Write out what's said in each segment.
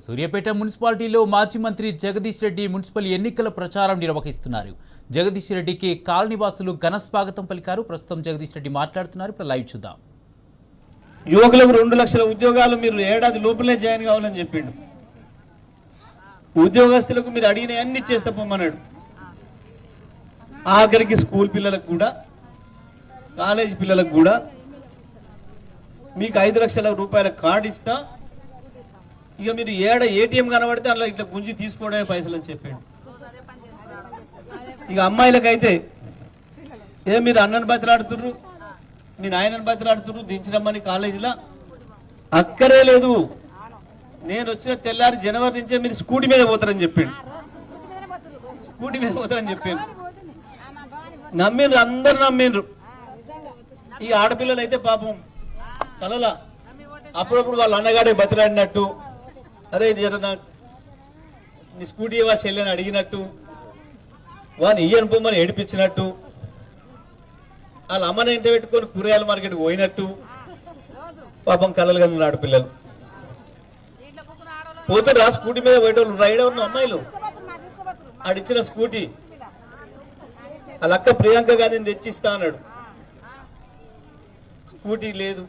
సూర్యాపేట మున్సిపాలిటీలో మాజీ మంత్రి జగదీష్ రెడ్డి మున్సిపల్ ఎన్నికల ప్రచారం నిర్వహిస్తున్నారు. జగదీష్ రెడ్డికి కాలనీవాసులు ఘన స్వాగతం పలికారు. ప్రస్తుతం జగదీష్ రెడ్డి మాట్లాడుతున్నారు. ఇప్పుడు లైవ్ చూద్దాం. యువకులకు 2 లక్షల ఉద్యోగాలు మీరు ఏడాది లోపలే జాయిన్ కావాలని చెప్పిండు. ఉద్యోగస్తులకు మీరు అడిగిన అన్ని చేస్తే పొమ్మన్నాడు. ఆఖరికి స్కూల్ పిల్లలకు కూడా, కాలేజ్ పిల్లలకు కూడా మీకు 5 లక్షల రూపాయల కార్డు ఇస్తా, ఇక మీరు ఏటీఎం కనబడితే అందులో ఇట్లా గుంజి తీసుకోవడమే పైసలు అని చెప్పాడు. ఇక అమ్మాయిలకైతే మీరు అన్నను బతిలాడుతుర్రు, మీ నాయనని బతిలాడుతుర్రు, దించడమని కాలేజీలో అక్కరే లేదు. నేను వచ్చిన తెల్లారి జనవరి నుంచే మీరు స్కూటీ మీద పోతారని చెప్పిండు. స్కూటీ మీద పోతారని చెప్పిండు. నమ్మిండ్రు, అందరు నమ్మిండ్రు. ఈ ఆడపిల్లలు అయితే పాపం కలలా అప్పుడప్పుడు వాళ్ళ అన్నగాడే బతిలాడినట్టు, అరే నీ స్కూటీ ఇవ్వ చెల్లెని అడిగినట్టు, వాని ఇయ్యను పొమ్మని ఏడిపించినట్టు, వాళ్ళ అమ్మని ఇంట పెట్టుకొని కూరగాయల మార్కెట్కి పోయినట్టు పాపం కలలు కన్నా ఆడపిల్లలు పోతురా. స్కూటీ మీద పోయేటోళ్ళు రైడ్ ఉన్న అమ్మాయిలు ఆడిచ్చిన స్కూటీ వాళ్ళ అక్క ప్రియాంక గాంధీని తెచ్చిస్తా అన్నాడు. స్కూటీ లేదు.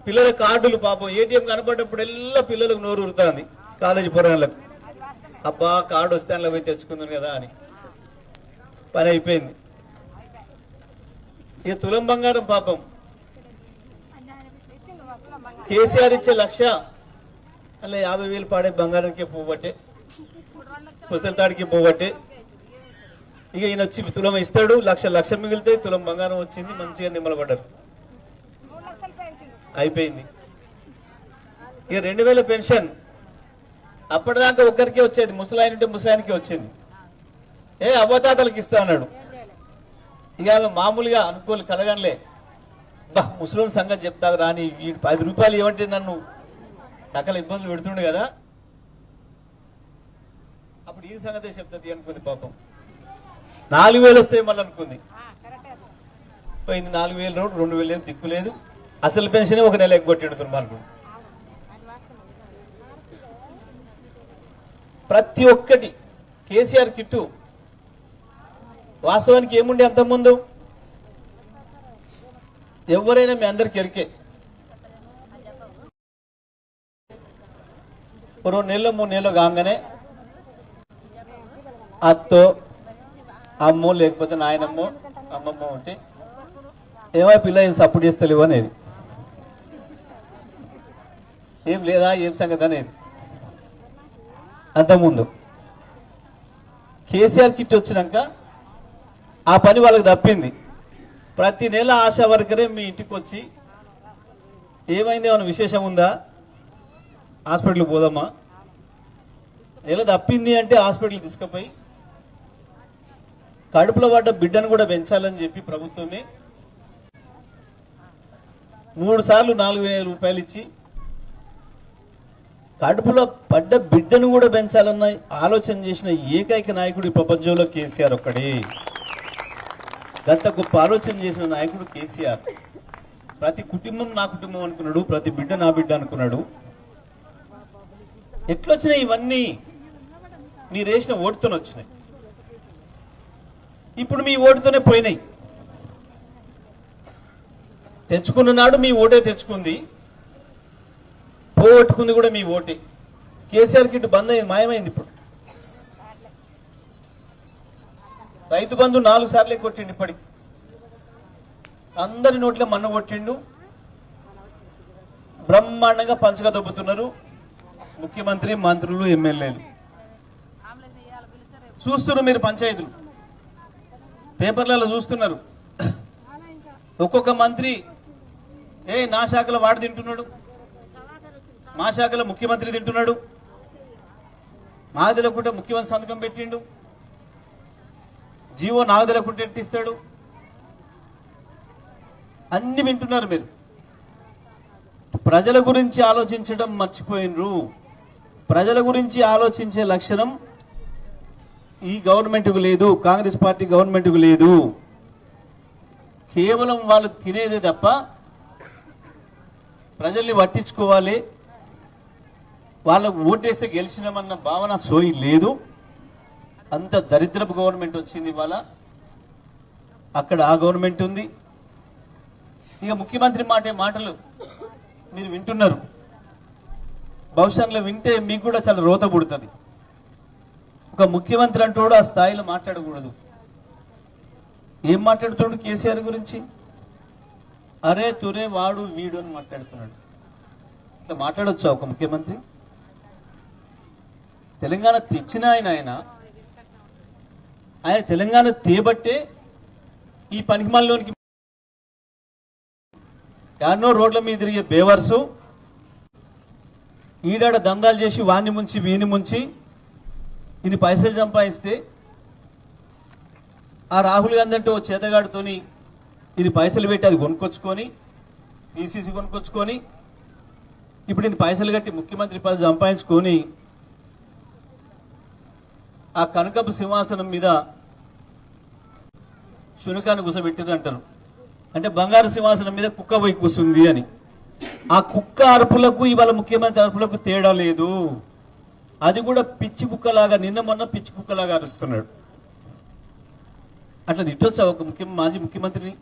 పిల్లల కార్డులు పాపం ఏటీఎం కనపడ్డప్పుడు ఎల్లా పిల్లలకు నోరు ఉరుతుంది కాలేజీ పొరగాళ్ళకు. అబ్బా కార్డు వస్తే అందులో పోయి తెచ్చుకుందాను కదా అని పని అయిపోయింది. ఇక తులం బంగారం పాపం కేసీఆర్ ఇచ్చే 1,00,000 అలా 50,000 పాడే బంగారంకే పోబట్టే, పుస్తల తాడికి పోబట్టే. ఇక ఈయన వచ్చి తులం ఇస్తాడు, 1,00,000 మిగిలితే తులం బంగారం వచ్చింది, మంచిగా నిమ్మలపడ్డారు. అయిపోయింది. ఇక 2,000 పెన్షన్ అప్పటిదాకా ఒక్కరికే వచ్చేది, ముసలాయన ఉంటే ముసలాయనకే వచ్చింది. అవ్వతాతలకు ఇస్తా అన్నాడు. ఇక ఆమె మామూలుగా అనుకోలు కలగనలే, ముసలోని సంగతి చెప్తా రాని, 10 రూపాయలు ఏమంటే నన్ను సకల ఇబ్బందులు పెడుతుండే కదా, అప్పుడు ఈ సంగతే చెప్తుంది అనుకుంది. పాపం 4,000 వస్తాయి మళ్ళీ అనుకుంది. పోయింది 4,000, 2,000 దిక్కు లేదు. అసలు పెన్షన్ 1 నెల ఎగ్గొట్టాడు దుర్మార్గుడు. ప్రతి ఒక్కటి కేసీఆర్ కిట్టు వాస్తవానికి ఏముండే అంతకుముందు ఎవరైనా మీ అందరికి ఎరికే 2 నెలలు 3 నెలలు కాగానే అత్తో అమ్మో లేకపోతే నాయనమ్మో అమ్మమ్మో ఉంటే ఏమై పిల్ల ఏం సపోర్ట్ చేస్తలేవు అనేది, ఏం లేదా ఏం సంగతి అనేది. అంతకుముందు కేసీఆర్ కిట్ వచ్చినాక ఆ పని వాళ్ళకి తప్పింది. ప్రతి నెల ఆశా వర్కరే మీ ఇంటికి వచ్చి ఏమైంది, ఏమైనా విశేషం ఉందా, హాస్పిటల్కి పోదామా, నెల తప్పింది అంటే హాస్పిటల్కి తీసుకుపోయి కడుపులో పడ్డ బిడ్డను కూడా పెంచాలని చెప్పి ప్రభుత్వమే 3 సార్లు 4,000 రూపాయలు ఇచ్చి కడుపులో పడ్డ బిడ్డను కూడా పెంచాలన్న ఆలోచన చేసిన ఏకైక నాయకుడు ఈ ప్రపంచంలో కేసీఆర్ ఒక్కడే. గంత గొప్ప ఆలోచన చేసిన నాయకుడు కేసీఆర్. ప్రతి కుటుంబం నా కుటుంబం అనుకున్నాడు, ప్రతి బిడ్డ నా బిడ్డ అనుకున్నాడు. ఎట్లొచ్చినాయి ఇవన్నీ? మీరు వేసిన ఓటుతోనే వచ్చినాయి. ఇప్పుడు మీ ఓటుతోనే పోయినాయి. తెచ్చుకున్న నాడు మీ ఓటే తెచ్చుకుంది, పోగొట్టుకుంది కూడా మీ ఓటే. కేసీఆర్ కిట్ బంద్ అయింది, మాయమైంది. ఇప్పుడు రైతు బంధు 4 సార్లే కొట్టిండు. ఇప్పటికి అందరి నోట్ల మన్ను కొట్టిండు. బ్రహ్మాండంగా పంచగా దొబ్బుతున్నారు ముఖ్యమంత్రి, మంత్రులు, ఎమ్మెల్యేలు. చూస్తున్నారు మీరు, పంచాయతీలు పేపర్లలో చూస్తున్నారు. ఒక్కొక్క మంత్రి నా శాఖలో వాడు తింటున్నాడు, మా శాఖలో ముఖ్యమంత్రి తింటున్నాడు, మాకు తెలియకుంటే ముఖ్యమంత్రి సంతకం పెట్టిండు, జీవో నాకు తెలియకుంటే ఎట్టిస్తాడు, అన్ని వింటున్నారు మీరు. ప్రజల గురించి ఆలోచించడం మర్చిపోయినరు. ప్రజల గురించి ఆలోచించే లక్షణం ఈ గవర్నమెంట్కు లేదు, కాంగ్రెస్ పార్టీ గవర్నమెంట్కు లేదు. కేవలం వాళ్ళు తినేదే తప్ప ప్రజల్ని పట్టించుకోవాలి, వాళ్ళకు ఓటేస్తే గెలిచినామన్న భావన సోయి లేదు. అంత దరిద్రపు గవర్నమెంట్ వచ్చింది ఇవాళ. అక్కడ ఆ గవర్నమెంట్ ఉంది. ఇక ముఖ్యమంత్రి మాటలు మీరు వింటున్నారు. భవిష్యత్తులో వింటే మీకు కూడా చాలా రోత పుడుతుంది. ఒక ముఖ్యమంత్రి అంటోడు ఆ స్థాయిలో మాట్లాడకూడదు. ఏం మాట్లాడుతాడు కేసీఆర్ గురించి? అరే తురే వాడు వీడు అని మాట్లాడుతున్నాడు. ఇట్లా మాట్లాడొచ్చా ఒక ముఖ్యమంత్రి? తెలంగాణ తెచ్చిన ఆయన తెలంగాణ తేబట్టే ఈ పనికిమాలలోనికి ఎన్నో రోడ్ల మీద తిరిగే బేవర్సు ఈడాడ దందాలు చేసి వాణ్ణి ముంచి వీని ముంచి ఇన్ని పైసలు సంపాదిస్తే ఆ రాహుల్ గాంధీ అంటే ఓ చేతగాడితోని ఇది పైసలు పెట్టి అది కొనుక్కొచ్చుకొని పిసిసి కొనుక్కొచ్చుకొని ఇప్పుడు ఇన్ని పైసలు కట్టి ముఖ్యమంత్రి పదవి సంపాదించుకొని ఆ కనకపు సింహాసనం మీద శునకాన్ని కూసబెట్టిరు అంటారు. అంటే బంగారు సింహాసనం మీద కుక్క పోయి కూసుంది అని. ఆ కుక్క అరుపులకు ఇవాళ ముఖ్యమంత్రి అరుపులకు తేడా లేదు. అది కూడా పిచ్చి కుక్కలాగా, నిన్న మొన్న పిచ్చి కుక్కలాగా అరుస్తున్నాడు. అట్లా తిట్టొచ్చా ఒక మాజీ ముఖ్యమంత్రిని?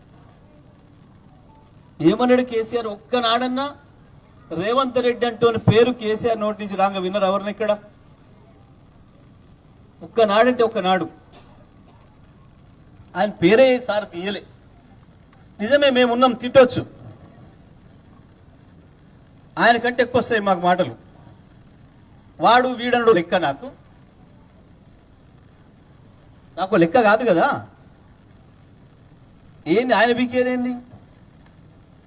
ఏమన్నాడు కేసీఆర్? ఒక్కనాడన్నా రేవంత్ రెడ్డి అంటోని పేరు కేసీఆర్ నోటి నుంచి రాంగ విన్నారు ఎవరిని? ఇక్కడ ఒక్కనాడంటే ఒక్కనాడు ఆయన పేరే సార్ తీయలే. నిజమే, మేమున్నాం, తిట్టొచ్చు. ఆయన కంటే ఎక్కువ వస్తాయి మాకు మాటలు. వాడు వీడనడు లెక్క నాకు లెక్క కాదు కదా. ఏంది ఆయన బీకేదేంది?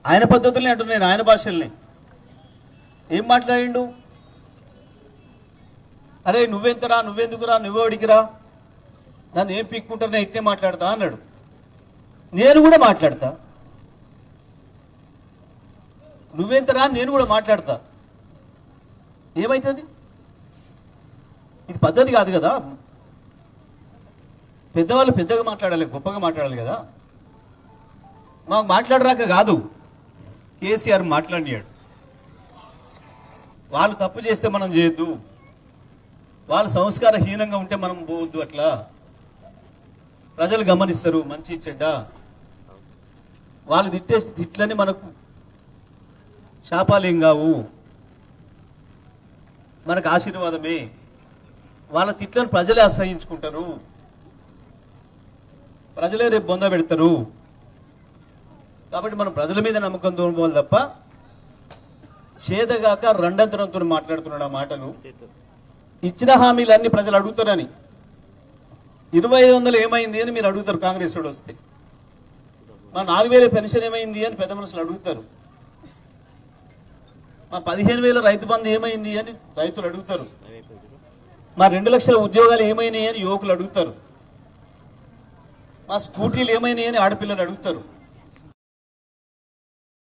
ఆయన పద్ధతుల్ని అంటున్నాను నేను, ఆయన భాషల్ని. ఏం మాట్లాడిండు? అరే నువ్వెంతరా, నువ్వెందుకురా, నువ్వోడికిరా, నన్ను ఏం పీక్కుంటారు, నేను ఇట్నే మాట్లాడతా అన్నాడు. నేను కూడా మాట్లాడతా. నువ్వెంతరా, నేను కూడా మాట్లాడతా. ఏమవుతుంది? ఇది పద్ధతి కాదు కదా. పెద్దవాళ్ళు పెద్దగా మాట్లాడాలి, గొప్పగా మాట్లాడాలి కదా. మాకు మాట్లాడరాక కాదు, కేసీఆర్ మాట్లాడినాడు. వాళ్ళు తప్పు చేస్తే మనం చేయొద్దు, వాళ్ళు సంస్కారహీనంగా ఉంటే మనం పోవద్దు. అట్లా ప్రజలు గమనిస్తారు మంచి చెడ్డ. వాళ్ళు తిట్టే తిట్లని మనకు శాపాలేం కావు, మనకు ఆశీర్వాదమే. వాళ్ళ తిట్లను ప్రజలే అసహించుకుంటారు, ప్రజలే రేపు బొంద పెడతారు. కాబట్టి మనం ప్రజల మీద నమ్మకం తోడుకోవాలి తప్ప చేదగాక రెండంతరంతో మాట్లాడుతున్నాడు ఆ మాటలు. ఇచ్చిన హామీలన్నీ ప్రజలు అడుగుతారని, 2500 ఏమైంది అని మీరు అడుగుతారు. కాంగ్రెస్ వాడు వస్తే మా 4000 పెన్షన్ ఏమైంది అని పెద్ద మనుషులు అడుగుతారు. మా 15,000 రైతు బంధు ఏమైంది అని రైతులు అడుగుతారు. మా 2 లక్షల ఉద్యోగాలు ఏమైనాయి అని యువకులు అడుగుతారు. మా స్కూటీలు ఏమైనాయి అని ఆడపిల్లలు అడుగుతారు.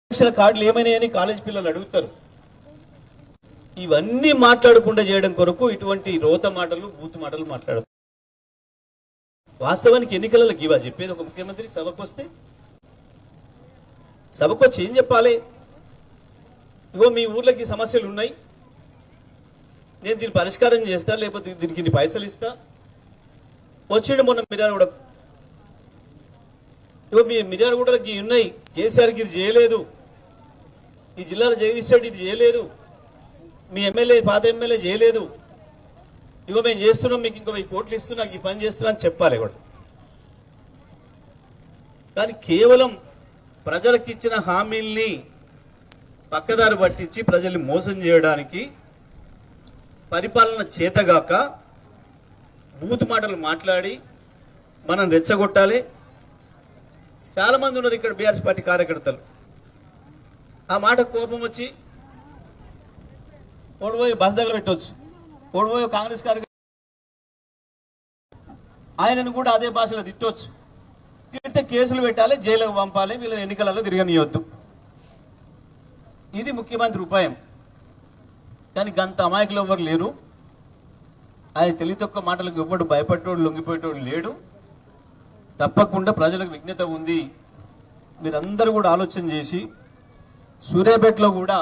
2 లక్షల కార్డులు ఏమైనాయి అని కాలేజ్ పిల్లలు అడుగుతారు. ఇవన్నీ మాట్లాడకుండా చేయడం కొరకు ఇటువంటి రోత మాటలు, బూతు మాటలు మాట్లాడతారు. వాస్తవానికి ఎన్నికలకు ఇవా చెప్పేది ఒక ముఖ్యమంత్రి సభకు వస్తే? సభకు వచ్చి ఏం చెప్పాలి? ఇగో మీ ఊర్లోకి సమస్యలు ఉన్నాయి, నేను దీన్ని పరిష్కారం చేస్తా, లేకపోతే దీనికి ఇన్ని పైసలు ఇస్తా. వచ్చిండు మొన్న మిర్యాలగూడ. ఇగో మీ మిర్యాలగూడలకి ఉన్నాయి, కేసీఆర్కి ఇది చేయలేదు, ఈ జిల్లాలో జగదీష్ రెడ్డి ఇది చేయలేదు, మీ ఎమ్మెల్యే పాత ఎమ్మెల్యే చేయలేదు, ఇగో మేము చేస్తున్నాం, మీకు ఇంకో 1000 కోట్లు ఇస్తున్నా, ఈ పని చేస్తున్నా అని చెప్పాలి కూడా. కానీ కేవలం ప్రజలకు ఇచ్చిన హామీల్ని పక్కదారి పట్టించి ప్రజల్ని మోసం చేయడానికి, పరిపాలన చేతగాక బూతు మాటలు మాట్లాడి మనం రెచ్చగొట్టాలి. చాలామంది ఉన్నారు ఇక్కడ బీఆర్ఎస్ పార్టీ కార్యకర్తలు. ఆ మాట కోపం వచ్చి ఓడిపోయి బస్ దగ్గర పెట్టవచ్చు, ఓడిపోయి కాంగ్రెస్ కార్యకర్త ఆయనను కూడా అదే భాషలో తిట్టవచ్చు. తిడితే కేసులు పెట్టాలి, జైలుకు పంపాలి, వీళ్ళని ఎన్నికలలో తిరగనియొద్దు. ఇది ముఖ్యమంత్రి ఉపాయం. కానీ గంత అమాయకులు ఎవరు లేరు. ఆయన తెలివి తక్కువ మాటలకు ఎవ్వడు భయపడ్డోడు, లొంగిపోయేటోడు లేడు. తప్పకుండా ప్రజలకు విజ్ఞత ఉంది. మీరందరూ కూడా ఆలోచన చేసి సూర్యాపేటలో కూడా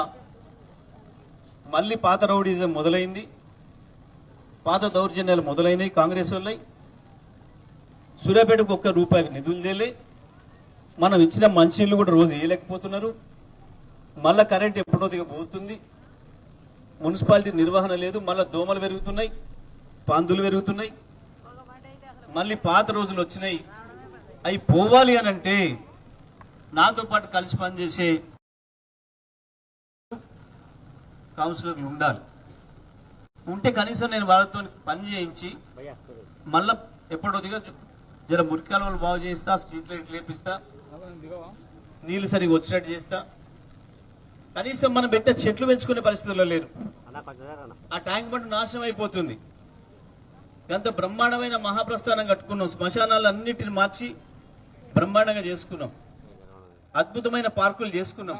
మళ్ళీ పాత రౌడీజం మొదలైంది, పాత దౌర్జన్యాలు మొదలైనవి కాంగ్రెస్ వాళ్ళై. సూర్యాపేటకు ఒక్క రూపాయికి నిధులు తేలే, మనం ఇచ్చిన మంచిళ్ళు కూడా రోజు వేయలేకపోతున్నారు. మళ్ళా కరెంట్ ఎప్పుడో పోతుంది, మున్సిపాలిటీ నిర్వహణ లేదు, మళ్ళీ దోమలు పెరుగుతున్నాయి, పందులు పెరుగుతున్నాయి, మళ్ళీ పాత రోజులు వచ్చినాయి. అవి పోవాలి అని అంటే నాతో పాటు కలిసి పనిచేసే కౌన్సిలర్లు ఉండాలి. ఉంటే కనీసం నేను వాళ్ళతో పని చేయించి మళ్ళా ఎప్పుడోదిగా జర మురికాల వాళ్ళు బాగు చేయిస్తా, స్ట్రీట్ లైట్ లేపిస్తా, నీళ్లు సరిగా వచ్చినట్టు చేస్తా. కనీసం మనం పెట్టే చెట్లు పెంచుకునే పరిస్థితుల్లో లేరు. ఆ ట్యాంక్ బండ్ నాశనం అయిపోతుంది. ఎంత బ్రహ్మాండమైన మహాప్రస్థానం కట్టుకున్నాం, శ్మశానాలు అన్నిటిని మార్చి బ్రహ్మాండంగా చేసుకున్నాం, అద్భుతమైన పార్కులు చేసుకున్నాం.